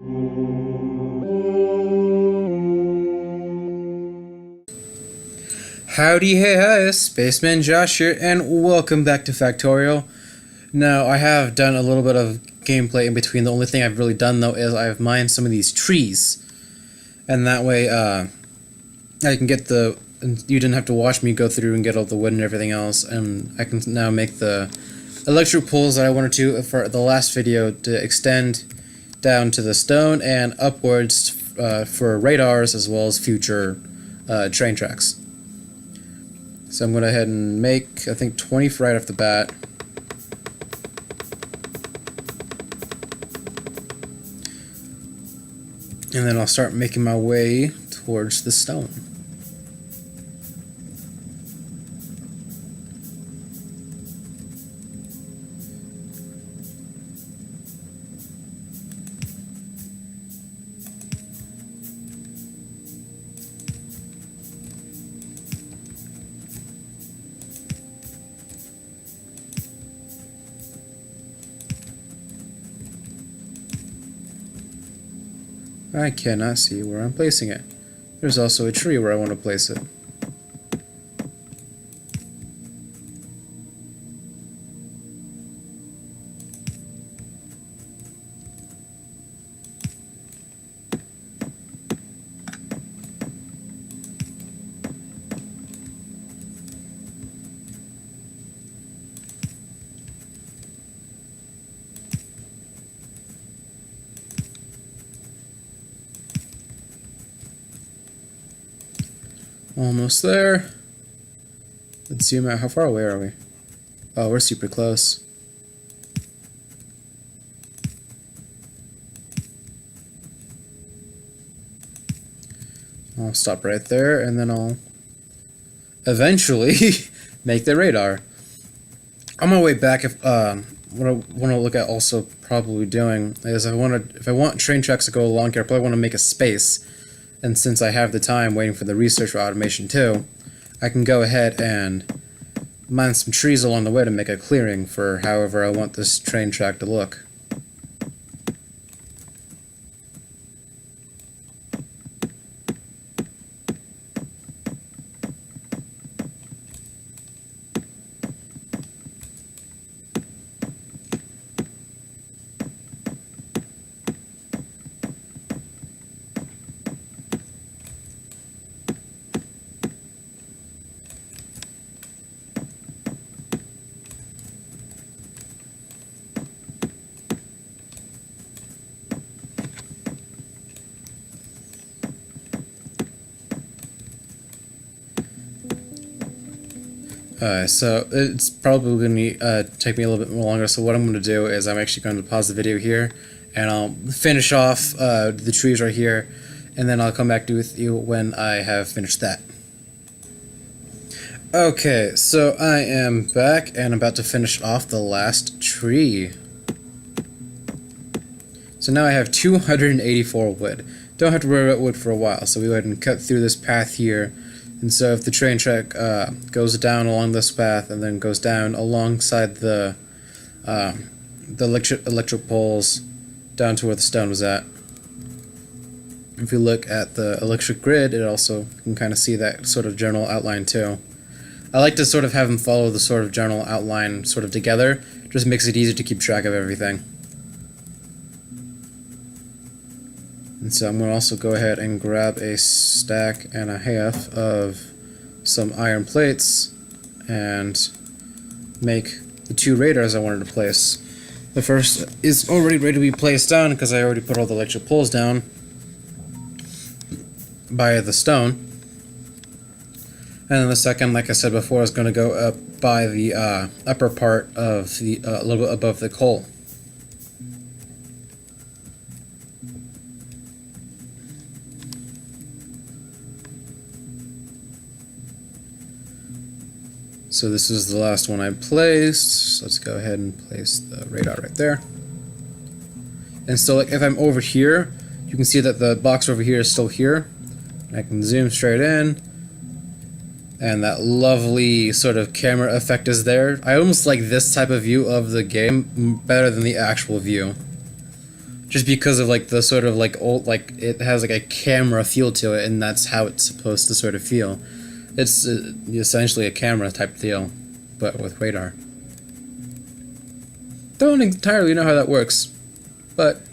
Howdy, hey, hi, it's Spaceman Josh here, and welcome back to Factorio. Now, I have done a little bit of gameplay in between. The only thing I've really done, though, is I've mined some of these trees. And that way, I can get the... You didn't have to watch me go through and get all the wood and everything else, and I can now make the electric poles that I wanted to for the last video to extend down to the stone and upwards for radars as well as future train tracks. So I'm going to go ahead and make, I think, 20 right off the bat. And then I'll start making my way towards the stone. I cannot see where I'm placing it. There's also a tree where I want to place it. Almost there. Let's zoom out. How far away are we? Oh, we're super close. I'll stop right there, and then I'll eventually make the radar. On my way back, if what I want to look at also probably doing is if I want train tracks to go along here, I probably want to make a space. And since I have the time waiting for the research for automation too, I can go ahead and mine some trees along the way to make a clearing for however I want this train track to look. So it's probably going to take me a little bit more longer, so what I'm going to do is I'm actually going to pause the video here, and I'll finish off the trees right here, and then I'll come back with you when I have finished that. Okay, so I am back, and I'm about to finish off the last tree. So now I have 284 wood. Don't have to worry about wood for a while, so we go ahead and cut through this path here. And so if the train track goes down along this path and then goes down alongside the electric poles down to where the stone was at. If you look at the electric grid, it also can kind of see that sort of general outline too. I like to sort of have them follow the sort of general outline sort of together. It just makes it easier to keep track of everything. And so I'm going to also go ahead and grab a stack and a half of some iron plates and make the two radars I wanted to place. The first is already ready to be placed down because I already put all the electric poles down by the stone. And then the second, like I said before, is going to go up by the upper part of the, a little bit above the coal. So this is the last one I placed. So let's go ahead and place the radar right there. And so like if I'm over here, you can see that the box over here is still here. I can zoom straight in, and that lovely sort of camera effect is there. I almost like this type of view of the game better than the actual view. just because of like the sort of like old, like it has like a camera feel to it, and that's how it's supposed to sort of feel. It's essentially a camera type deal, but with radar. Don't entirely know how that works, but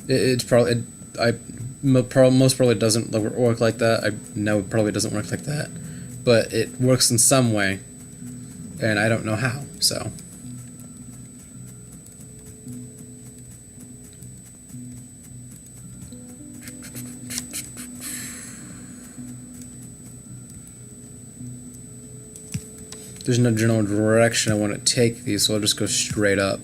it's probably most probably doesn't work like that. I know it probably doesn't work like that, but it works in some way, and I don't know how. So. There's no general direction I want to take these, so I'll just go straight up.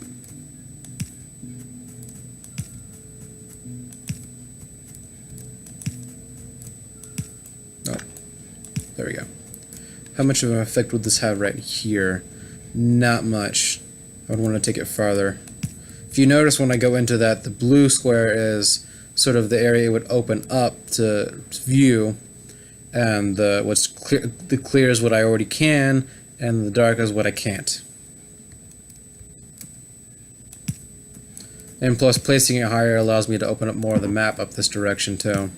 Oh, there we go. How much of an effect would this have right here? Not much. I would want to take it farther. If you notice when I go into that, the blue square is sort of the area it would open up to view, and the clear is what I already can, and the dark is what I can't. And plus, placing it higher allows me to open up more of the map up this direction too.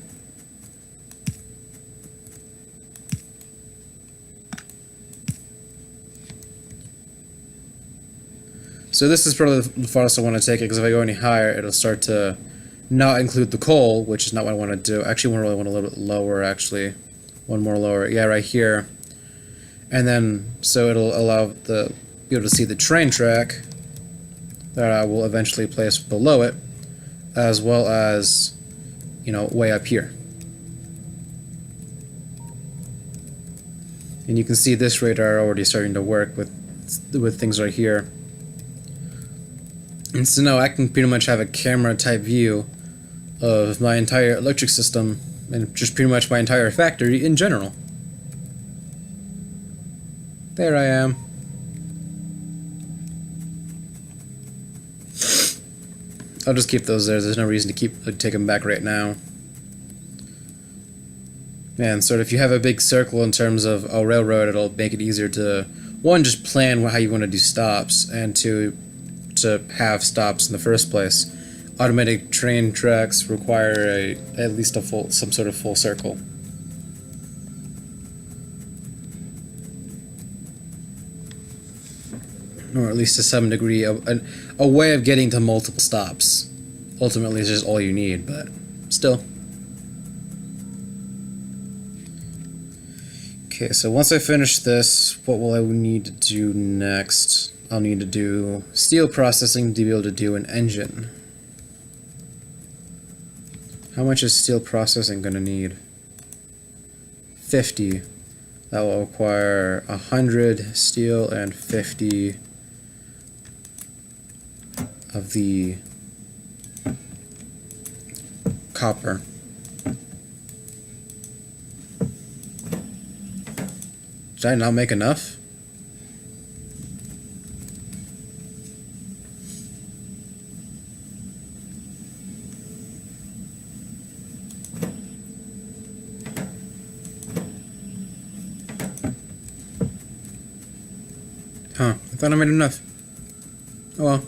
So this is probably the farthest I want to take it, because if I go any higher, it'll start to not include the coal, which is not what I want to do. Actually, I really want a little bit lower, actually. One more lower. Yeah, right here. And then, so it'll allow be able to see the train track that I will eventually place below it, as well as, you know, way up here. And you can see this radar already starting to work with things right here. And so now I can pretty much have a camera type view of my entire electric system, and just pretty much my entire factory in general. There I am. I'll just keep those there. There's no reason to take them back right now. Man, sort of, if you have a big circle in terms of a railroad, it'll make it easier to, one, just plan how you want to do stops, and two, to have stops in the first place. Automatic train tracks require at least some sort of full circle. Or at least to some degree, a way of getting to multiple stops. Ultimately, it's just all you need, but still. Okay, so once I finish this, what will I need to do next? I'll need to do steel processing to be able to do an engine. How much is steel processing going to need? 50. That will require 100 steel and 50 of the copper. Did I not make enough? Huh, I thought I made enough. Oh well.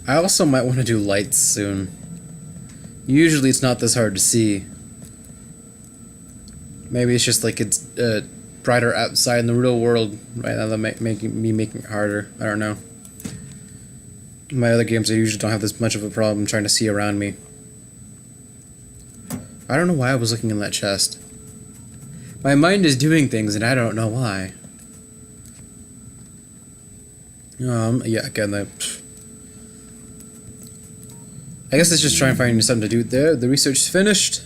I also might want to do lights soon. Usually it's not this hard to see. Maybe it's just like it's brighter outside in the real world right now, making it harder. I don't know. In my other games, I usually don't have this much of a problem trying to see around me. I don't know why I was looking in that chest. My mind is doing things and I don't know why. Yeah, again, I guess let's just try and find something to do there. The research is finished.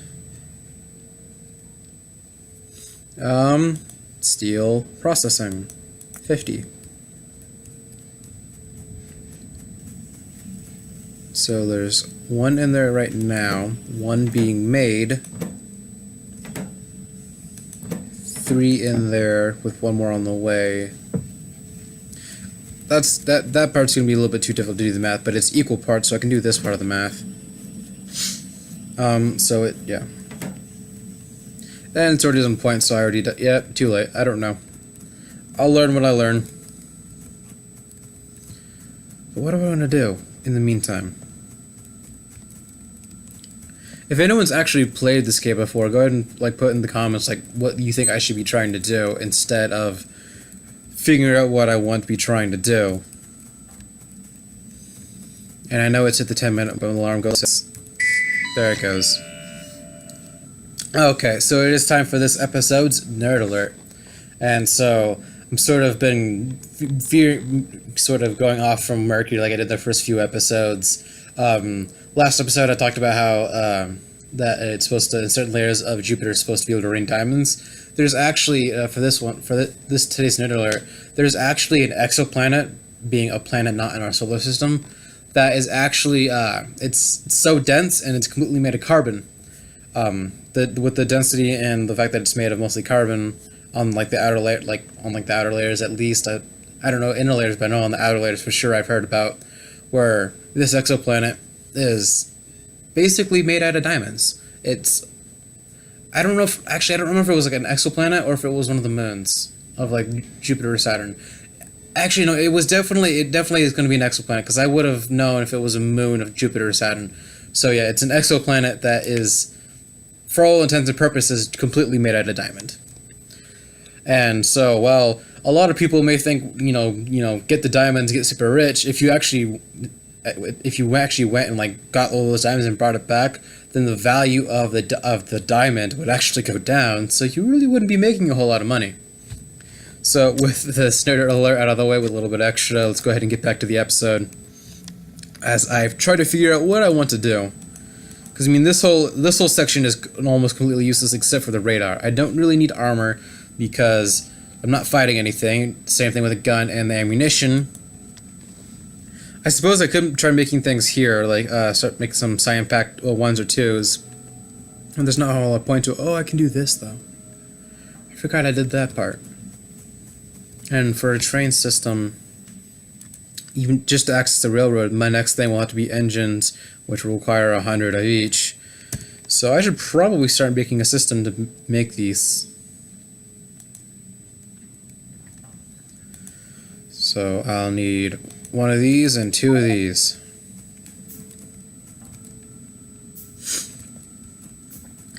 Steel processing, 50. So there's one in there right now, one being made, 3 in there with one more on the way. That part's gonna be a little bit too difficult to do the math, but it's equal parts, so I can do this part of the math. Yeah. And it's already on point, so I already yeah, too late. I don't know. I'll learn what I learn. But what do I want to do? in the meantime. If anyone's actually played this game before, go ahead and like put in the comments like what you think I should be trying to do instead of figuring out what I want to be trying to do. And I know it's at the 10-minute, but when the alarm goes, there it goes. Okay, so it is time for this episode's Nerd Alert. And so I'm sort of been sort of going off from Mercury like I did the first few episodes. Last episode I talked about how that it's supposed to, in certain layers of Jupiter, is supposed to be able to rain diamonds. There's actually, for this today's Nerd Alert, there's actually an exoplanet, being a planet not in our solar system, that is actually, it's so dense and it's completely made of carbon. With the density and the fact that it's made of mostly carbon on like the outer layer, the outer layers at least. I don't know inner layers, but I know on the outer layers for sure I've heard about where this exoplanet is basically made out of diamonds. I don't remember if it was like an exoplanet or if it was one of the moons of like Jupiter or Saturn. Actually, no, it definitely is going to be an exoplanet because I would have known if it was a moon of Jupiter or Saturn. So yeah, it's an exoplanet that is, for all intents and purposes, completely made out of diamond. And so, while a lot of people may think, get the diamonds, get super rich, if you actually went and like got all those diamonds and brought it back, then the value of the diamond would actually go down. So you really wouldn't be making a whole lot of money. So with this Nerd Alert out of the way with a little bit extra, let's go ahead and get back to the episode. As I've tried to figure out what I want to do. Because I mean, this whole section is almost completely useless except for the radar. I don't really need armor because I'm not fighting anything. Same thing with a gun and the ammunition. I suppose I could try making things here, like start making some science pack 1s or 2s. And there's not a whole lot of point to it. Oh, I can do this though. I forgot I did that part. And for a train system, even just to access the railroad, my next thing will have to be engines, which will require 100 of each. So I should probably start making a system to make these. So I'll need 1 of these and 2 of these.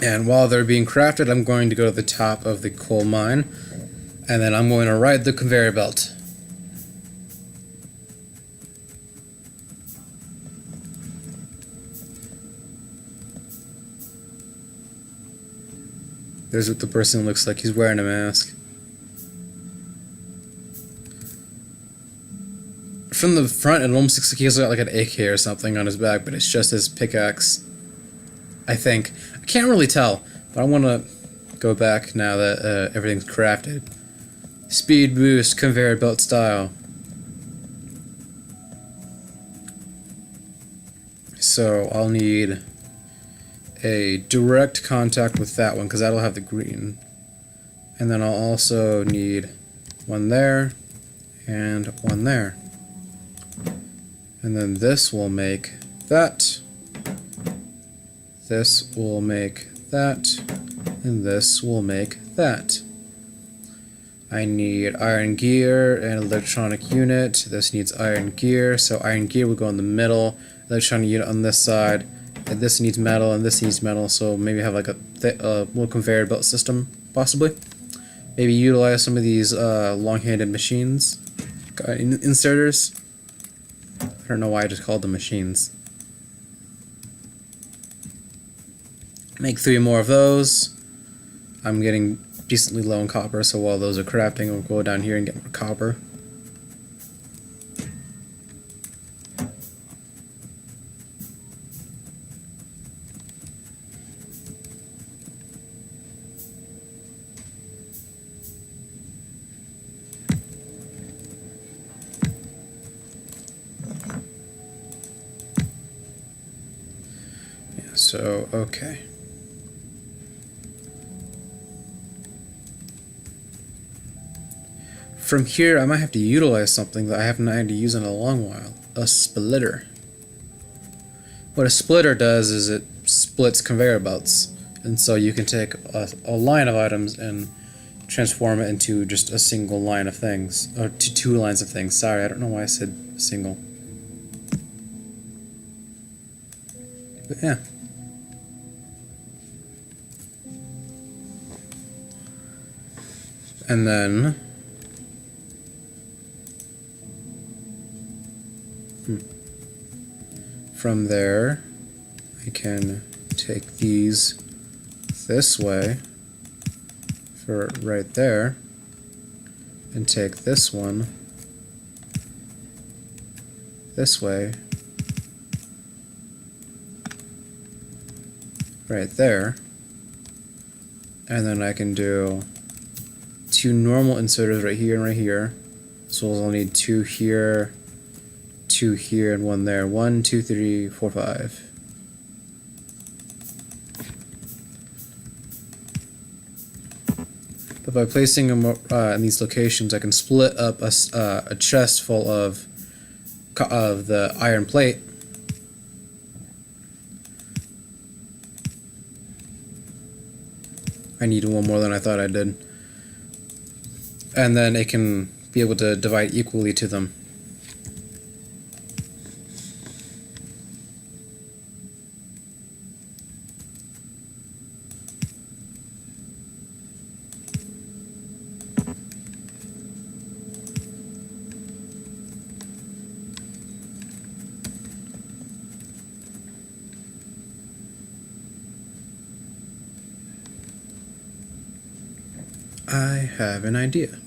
And while they're being crafted, I'm going to go to the top of the coal mine, and then I'm going to ride the conveyor belt. There's what the person looks like. He's wearing a mask. From the front, it almost looks like he's got like an AK or something on his back, but it's just his pickaxe. I think. I can't really tell, but I want to go back now that everything's crafted. Speed boost, conveyor belt style. So I'll need a direct contact with that one because that'll have the green. And then I'll also need 1 there and 1 there. And then this will make that. This will make that. And this will make that. I need iron gear and electronic unit. This needs iron gear, so iron gear will go in the middle. Electronic unit on this side. And this needs metal, and this needs metal, so maybe have like a little conveyor belt system, possibly. Maybe utilize some of these long-handed machines, inserters. I don't know why I just called them machines. Make 3 more of those. I'm getting decently low in copper, so while those are crafting, we'll go down here and get more copper. So, okay. From here, I might have to utilize something that I haven't had to use in a long while. A splitter. What a splitter does is it splits conveyor belts. And so you can take a line of items and transform it into just a single line of things. Or to 2 lines of things. Sorry, I don't know why I said single. But yeah. And then from there I can take these this way for right there and take this one this way right there, and then I can do 2 normal inserters right here and right here, so I'll need 2 here, 2 here, and 1 there. 1, 2, 3, 4, 5. But by placing them in these locations, I can split up a chest full of the iron plate. I need one more than I thought I did. And then it can be able to divide equally to them. I have an idea.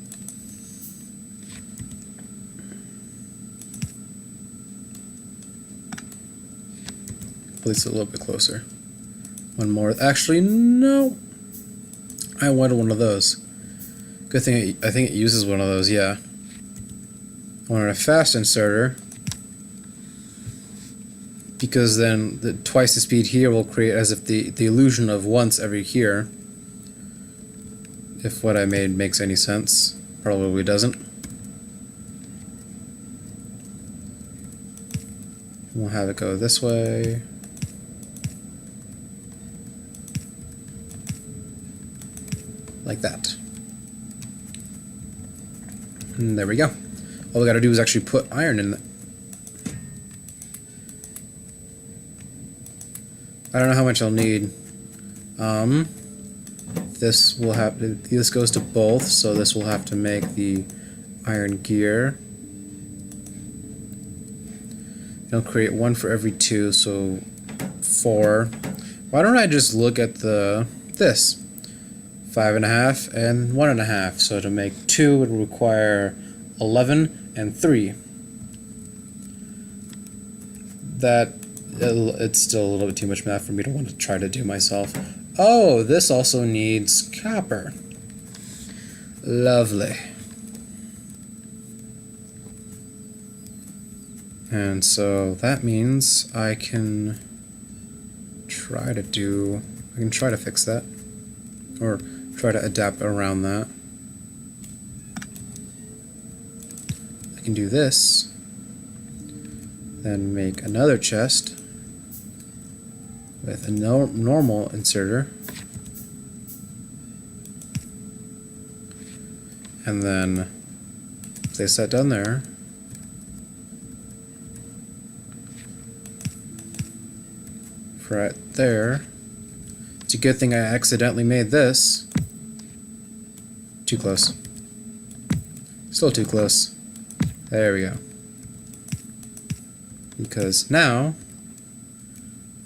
Place it a little bit closer. One more. Actually, no. I wanted one of those. Good thing I think it uses one of those, yeah. I wanted a fast inserter, because then twice the speed here will create as if the illusion of once every here. If what I made makes any sense. Probably doesn't. We'll have it go this way. Like that. And there we go. All we gotta do is actually put iron in it. I don't know how much I'll need. This will have to, this goes to both, so this will have to make the iron gear. It'll create 1 for every 2, so 4. Why don't I just look at this? 5.5 and 1.5. So to make 2 would require 11 and 3. It's still a little bit too much math for me to want to try to do myself. Oh, this also needs copper. Lovely. And so that means I can try to fix that, or try to adapt around that. I can do this, then make another chest with a normal inserter, and then place that down there. Right there. It's a good thing I accidentally made this. Too close. Still too close. There we go. Because now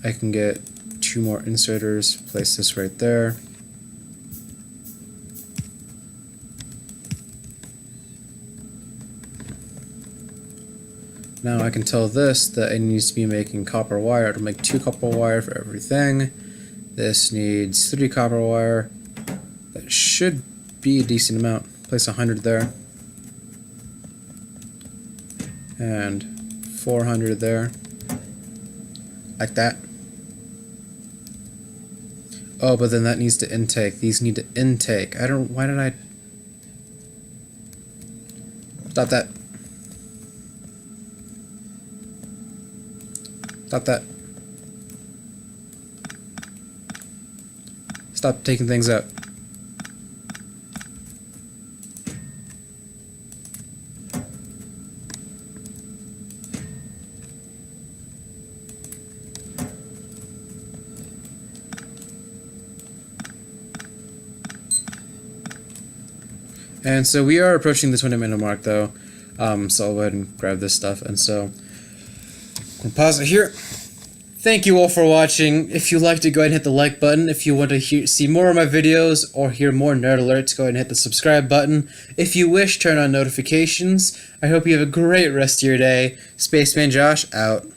I can get 2 more inserters, place this right there. Now I can tell this that it needs to be making copper wire. It'll make 2 copper wire for everything. This needs 3 copper wire. That should be a decent amount. Place 100 there. And 400 there. Like that. Oh, but then that needs to intake. These need to intake. Why did I... Stop that. Stop that. Stop taking things out. And so we are approaching the 20-minute mark, though. So I'll go ahead and grab this stuff. And so I'll pause it here. Thank you all for watching. If you liked it, go ahead and hit the like button. If you want to see more of my videos or hear more nerd alerts, go ahead and hit the subscribe button. If you wish, turn on notifications. I hope you have a great rest of your day. Spaceman Josh, out.